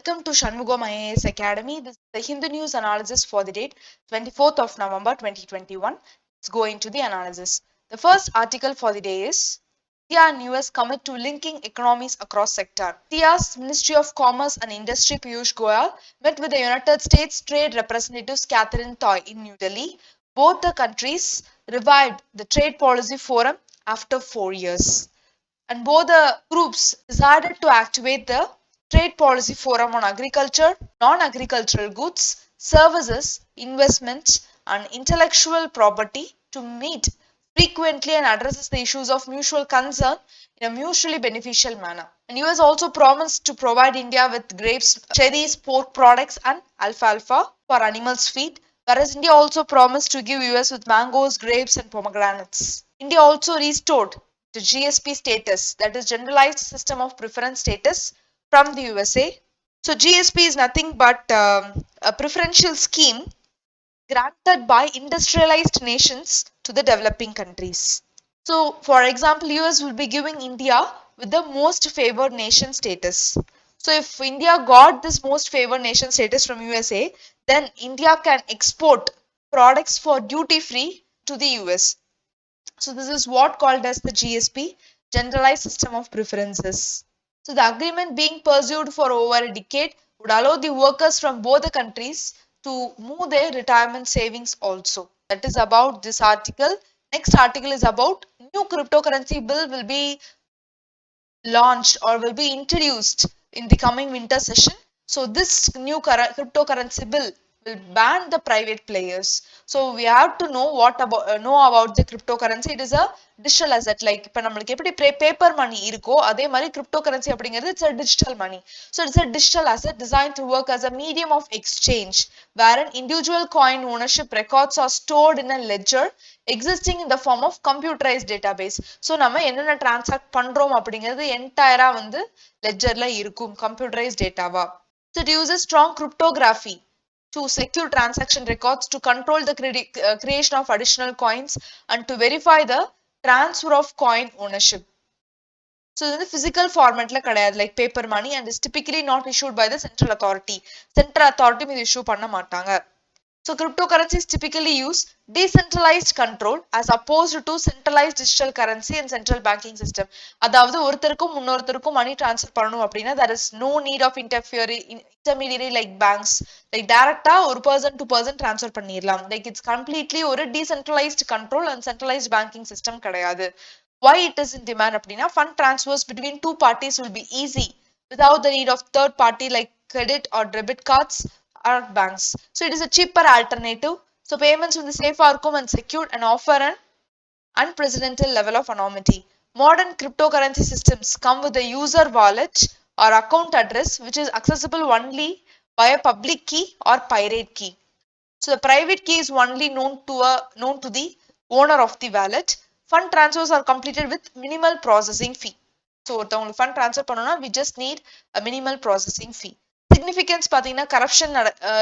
welcome to Shanmugam IAS Academy. This is the Hindu News analysis for the date 24th of November 2021. Let's go into the analysis. The first article for the day is India and US commit to linking economies across sector. India's Ministry of Commerce and Industry Piyush Goyal met with the United States Trade Representatives Catherine Tai in New Delhi. Both the countries revived the Trade Policy Forum after 4 years. And both the groups decided to activate the Trade Policy Forum on Agriculture, Non-Agricultural Goods, Services, Investments and Intellectual Property to meet frequently and addresses the issues of mutual concern in a mutually beneficial manner. And US also promised to provide India with grapes, cherries, pork products and alfalfa for animals' feed, whereas India also promised to give US with mangoes, grapes and pomegranates. India also restored the GSP status, that is Generalized System of Preference status, from the USA. So GSP is nothing but a preferential scheme granted by industrialized nations to the developing countries. So for example, US will be giving India with the most favored nation status. So if India got this most favored nation status from USA, then India can export products for duty free to the US. So this is what called as the GSP, Generalized System of Preferences. So the agreement being pursued for over a decade would allow the workers from both the countries to move their retirement savings also. That is about this article. Next article is about new cryptocurrency bill will be launched or will be introduced in the coming winter session. So this new cryptocurrency bill will ban the private players. So we have to know about the cryptocurrency. It is a digital asset. Like இப்ப நம்மளுக்கு எப்படி paper money இருக்கோ அதே மாதிரி cryptocurrency அப்படிங்கிறது it's a digital money. So it's a digital asset designed to work as a medium of exchange wherein individual coin ownership records are stored in a ledger existing in the form of computerized database. So நம்ம என்னென்ன transact பண்றோம் அப்படிங்கிறது என்டையரா வந்து ledgerல இருக்கும் computerized dataவா. So it uses strong cryptography to secure transaction records, to control the creation of additional coins and to verify the transfer of coin ownership. So in the physical format like paper money and is typically not issued by the central authority. Central authority மீது issue பண்ண மாட்டாங்க. So cryptocurrencies typically use decentralized control as opposed to centralized digital currency and central banking system. அதாவது ஒருத்தருக்கும் இன்னொருத்தருக்கும் money transfer பண்ணணும் அப்படின்னா there is no need of intermediary like banks. Like directா ஒரு person to person transfer பண்ணிரலாம். Like it's completely ஒரு decentralized control and centralized banking system கிடையாது. Why it is in demand அப்படின்னா fund transfers between two parties will be easy without the need of third party like credit or debit cards or banks. So it is a cheaper alternative. So payments will be safe and secured and offer an unprecedented level of anonymity. Modern cryptocurrency systems come with a user wallet or account address which is accessible only by a public key or pirate key. So the private key is only known to the owner of the wallet. Fund transfers are completed with minimal processing fee. So ஒருத்தவங்களுக்கு fund transfer பண்ணனும்னா we just need a minimal processing fee. Significance பாத்தீங்கன்னா corruption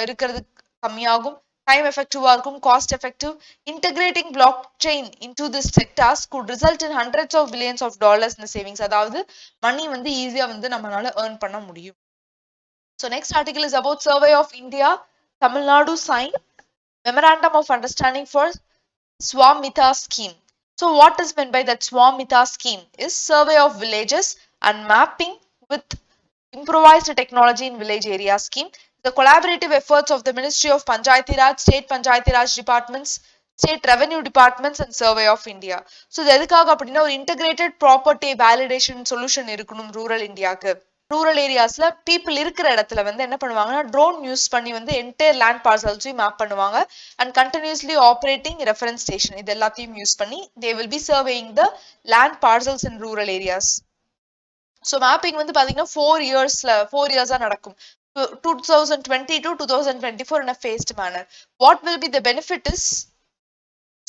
இருக்கிறது கம்மியாகும், time effective இருக்கும், cost effective. Integrating blockchain into this sectors could result in hundreds of billions of dollars in savings. அதாவது money வந்து ஈஸியா வந்து நம்மளால earn பண்ண முடியும். So next article is about survey of India. Tamil Nadu signed memorandum of understanding for Swamita scheme. So what is meant by that Swamita scheme is survey of villages and mapping with improvised technology in village area scheme. The collaborative efforts of the Ministry of Panchayati Raj, State Panchayati Raj departments, State Revenue departments and Survey of India. So இது எதுக்காக அப்படின்னா ஒரு integrated property validation solution இருக்கணும் rural Indiaக்கு. Rural ஏரியாஸ்ல people இருக்கிற இடத்துல வந்து என்ன பண்ணுவாங்கன்னா ட்ரோன் யூஸ் பண்ணி வந்து என்டையர் லேண்ட் பார்சல்ஸையும் மேப் பண்ணுவாங்க and continuously operating reference station இது எல்லாத்தையும் யூஸ் பண்ணி they will be surveying the land parcels in rural areas. So mapping வந்து பாத்தீங்கன்னா 4 இயர்ஸா நடக்கும். 2020 to 2024 in a phased manner. What will be the benefit is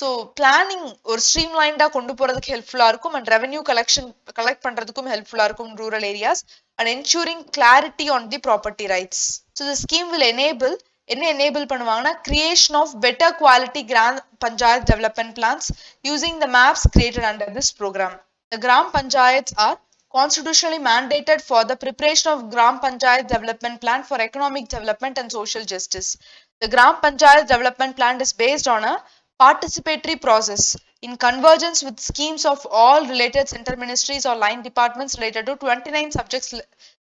so planning ஒரு ஸ்ட்ரீம்லைன்டா கொண்டு போறதுக்கு ஹெல்ப்ஃபுல்லா இருக்கும் அண்ட் ரெவென்யூ கலெக்ட் பண்றதுக்கும் ஹெல்ப்ஃபுல்லா இருக்கும் rural areas and ensuring clarity on the property rights. So the scheme will enable பண்ணுவாங்கன்னா creation of better quality Gram Panchayat development plans using the maps created under this program. The Gram Panchayats are constitutionally mandated for the preparation of Gram Panchayat Development Plan for economic development and social justice. The Gram Panchayat Development Plan is based on a participatory process in convergence with schemes of all related central ministries or line departments related to 29 subjects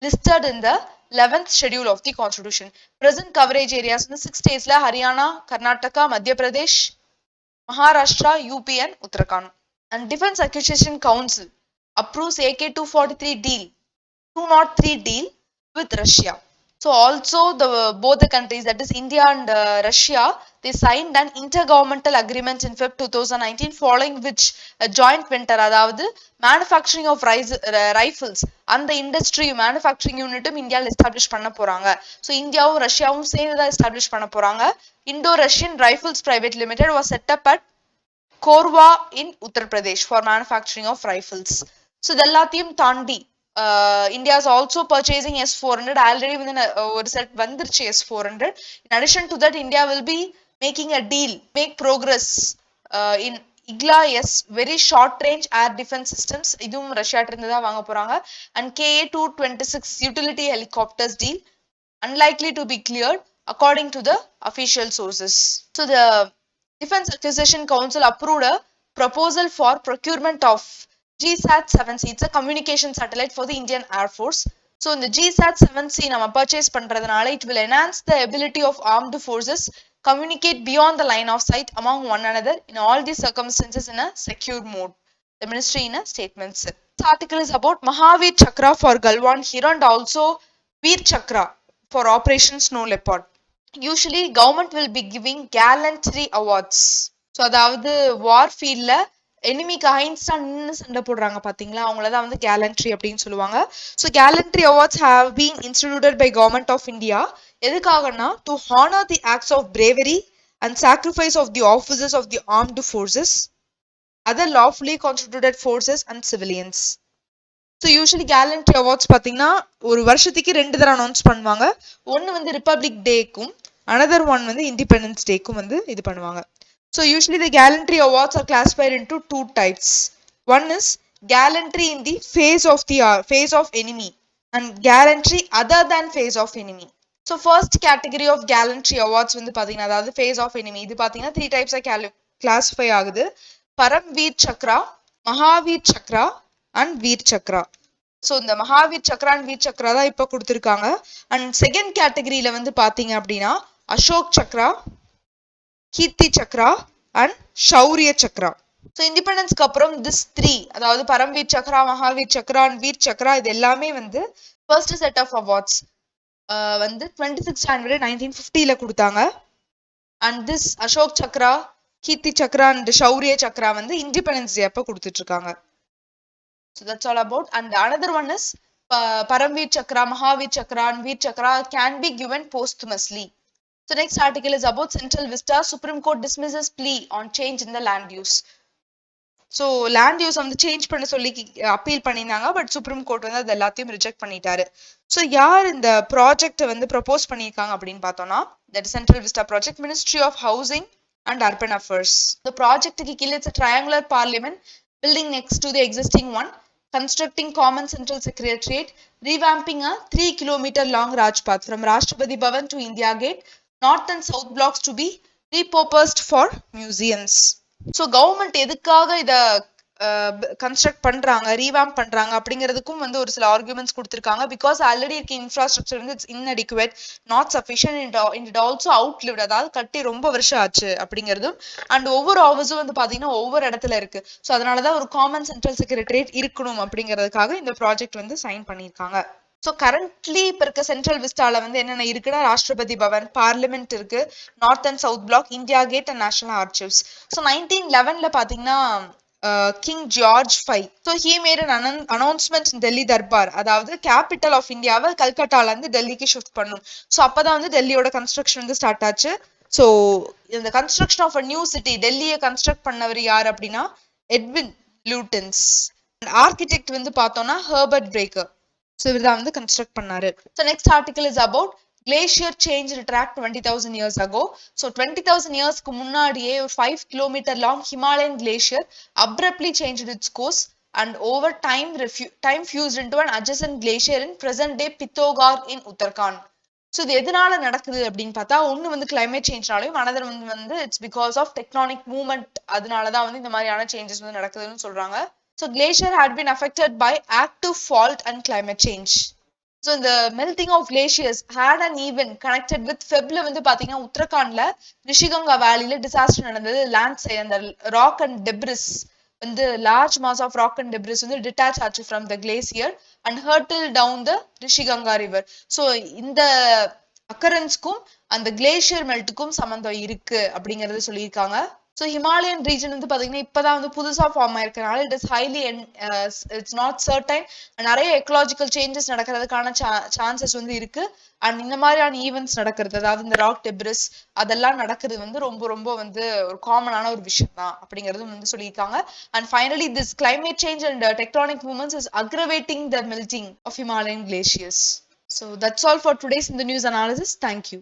listed in the 11th schedule of the constitution. Present coverage areas in the 6 states la Haryana, Karnataka, Madhya Pradesh, Maharashtra, UP and Uttarakhand. And Defense Acquisition Council approves AK 243 deal, 203 deal with Russia. So also both the countries, that is India and Russia, they signed an intergovernmental agreement in Feb 2019, following which a joint venture, அதாவது manufacturing of rifles அந்த industry manufacturing யூனிட்டும் இந்தியாவில் establish பண்ண போறாங்க. So இந்தியாவும் ரஷ்யாவும் சேர்ந்து தான் establish பண்ண போறாங்க. Indo-Russian Rifles Private Limited was set up at Korwa in Uttar Pradesh for manufacturing of rifles. So இது எல்லாத்தையும் தாண்டி India is also purchasing S-400. Already within ஒரு set வந்துருச்சு S-400. In addition to that, India will be making a deal, make progress in IGLA-S, very short range air defense systems. இதுவும் ரஷ்யாட்ட இருந்து தான் வாங்க போறாங்க. And Ka-226 utility helicopters deal unlikely to be cleared according to the official sources. So the Defense Acquisition Council approved a proposal for procurement of GSAT-7C. It's a communication satellite for the Indian Air Force. So in the GSAT-7C நம்ம purchase பண்றதுனால it will enhance the ability of armed forces communicate beyond the line of sight among one another in all these circumstances in a secure mode. The ministry in a statement said. This article is about Mahavir Chakra for Galwan Hero and also Veer Chakra for Operation Snow Leopard. Usually government will be giving gallantry awards. So அதாவது war field ல எனிமிக்கு அகைன்ஸ்டா நின்று சண்டை போடுறாங்க பாத்தீங்களா, அவங்களதான் வந்து gallantry அப்படின்னு சொல்லுவாங்க. So gallantry awards have been instituted by government of India. எதுக்காகனா to honour the acts of bravery and sacrifice of the officers of the armed forces, other lawfully constituted forces and civilians. So usually gallantry awards பார்த்தீங்கன்னா ஒரு வருஷத்துக்கு 2 தடவை announce பண்ணுவாங்க. ஒன்று வந்து republic டேக்கும், another one வந்து இண்டிபெண்டன்ஸ் டேக்கும் வந்து இது பண்ணுவாங்க. So usually the gallantry awards are classified into 2 types. One is gallantry in the face of enemy and gallantry other than face of enemy. So first category of gallantry awards வந்து பாத்தீங்கன்னா அதாவது face of enemy, இது பாத்தீங்கன்னா 3 types classify ஆகுது. Paramveer Chakra, Mahavir Chakra and Veer Chakra. So இந்த Mahavir Chakra and Veer Chakra தான் இப்ப கொடுத்திருக்காங்க. And second categoryல வந்து பாத்தீங்க அப்படின்னா Ashok Chakra, Kirti Chakra and Shaurya Chakra. So independence க்கு அப்புறம் this 3, அதாவது பரம்வீர் சக்ரா, மகாவீர் சக்ரா and வீர் சக்ரா, இது எல்லாமே வந்து first set of awards வந்து 26 January 1950ல கொடுத்தாங்க. And this Ashok Chakra, Kirti Chakra and Shaurya Chakra வந்து independence day அப்ப கொடுத்துட்டு இருக்காங்க. So that's all about. And another one is Paramveer Chakra, Mahavir Chakra and Veer Chakra can be given posthumously. So next article is about Central Vista. Supreme Court dismisses plea on change in the land use. So land use வந்து change பண்ண சொல்லி appeal பண்ணியிருந்தாங்க. But supreme court வந்து அது எல்லாத்தையும் reject பண்ணிட்டாரு. So யார் இந்த ப்ராஜெக்ட் வந்து ப்ரப்போஸ் பண்ணியிருக்காங்க அப்படின்னு பார்த்தோம்னா, that central vista project, ministry of housing and urban affairs. இந்த ப்ராஜெக்ட்டுக்கு கீழே it's triangular parliament building next to the existing one, constructing common central secretariat, revamping a 3 kilometer long Rajpath from Rashtrapati Bhavan to India Gate, north and south blocks to be repurposed for museums. So government எதுக்காக இத construct பண்றாங்க, revamp பண்றாங்க அப்படிங்கிறதுக்கும் வந்து ஒரு சில arguments கொடுத்திருக்காங்க. Because already இருக்க infrastructure வந்து it's inadequate, not sufficient, it also outlived, அதாவது கட்டி ரொம்ப வருஷம் ஆச்சு அப்படிங்கிறதும். அண்ட் ஒவ்வொரு ஆஃபீஸும் வந்து பாத்தீங்கன்னா ஒவ்வொரு இடத்துல இருக்கு. ஸோ அதனாலதான் ஒரு காமன் சென்ட்ரல் செக்ரட்டரியேட் இருக்கணும் அப்படிங்கிறதுக்காக இந்த ப்ராஜெக்ட் வந்து சைன் பண்ணியிருக்காங்க. ஸோ கரண்ட்லி இப்போ இருக்க சென்ட்ரல் விஸ்டால வந்து என்னென்ன இருக்குன்னா, ராஷ்டிரபதி பவன், பார்லிமெண்ட் இருக்கு, north and south block, India gate and national archives. So 1911ல பாத்தீங்கன்னா king George V, so he made an announcement in Delhi Darbar, அதாவது கேபிட்டல் ஆஃப் இந்தியாவை கல்கட்டால இருந்து டெல்லிக்கு ஷிஃப்ட் பண்ணும். ஸோ அப்பதான் வந்து டெல்லியோட கன்ஸ்ட்ரக்ஷன் வந்து ஸ்டார்ட் ஆச்சு. ஸோ இந்த construction of a new city, டெல்லியை கன்ஸ்ட்ரக்ட் பண்ணவர் யார் அப்படின்னா எட்வின் லூட்டன்ஸ். ஆர்கிடெக்ட் வந்து பார்த்தோம்னா ஹெர்பர்ட் பிரேக்கர். ஸோ இவர் தான் வந்து கன்ஸ்ட்ரக்ட் பண்ணாரு. So next article is about glacier changed track 20,000 years ago. So 20,000 yearsக்கு முன்னாடியே ஒரு 5 kilometer long Himalayan glacier abruptly changed its course, and over time fused into an adjacent glacier in present day Pithogar in Uttarakhand. So இது எதனால நடக்குது அப்படின்னு பார்த்தா ஒன்று வந்து climate சேஞ்ச்னாலையும் அனதர் வந்து it's because of tectonic movement, அதனாலதான் வந்து இந்த மாதிரியான சேஞ்சஸ் வந்து நடக்குதுன்னு சொல்றாங்க. So glacier had been affected by active fault and climate change. So இந்த melting of glaciers had and event connected with ஃபெப்ல வந்து பாத்தீங்கன்னா உத்தரகாண்ட்ல ரிஷிகங்கா வேலியில டிசாஸ்டர் நடந்தது. அந்த ராக் அண்ட் டெப்ரிஸ் வந்து large mass of rock and debris வந்து டிட்டாச் ஆச்சு from the glacier and hurtle down the Rishiganga river. So இந்த அக்கரன்ஸ்க்கும் அந்த கிளேஷியர் மெல்ட்டுக்கும் சம்பந்தம் இருக்கு அப்படிங்கறது சொல்லியிருக்காங்க. ஸோ ஹிமாலயன் ரீஜன் வந்து பாத்தீங்கன்னா இப்பதான் வந்து புதுசா ஃபார்ம் ஆயிருக்கனால it is highly it's not certain, நிறைய எக்கலாஜிக்கல் சேஞ்சஸ் நடக்கிறதுக்கான சான்சஸ் வந்து இருக்கு. அண்ட் இந்த மாதிரியான ஈவெண்ட்ஸ் நடக்கிறது, அதாவது இந்த ராக் டெப்ரிஸ் அதெல்லாம் நடக்கிறது வந்து ரொம்ப ரொம்ப வந்து ஒரு காமனான ஒரு விஷயம் தான் அப்படிங்கிறது வந்து சொல்லியிருக்காங்க. And finally this climate change and tectonic movements is aggravating the melting of Himalayan glaciers. So that's all for today's in the news analysis. Thank you.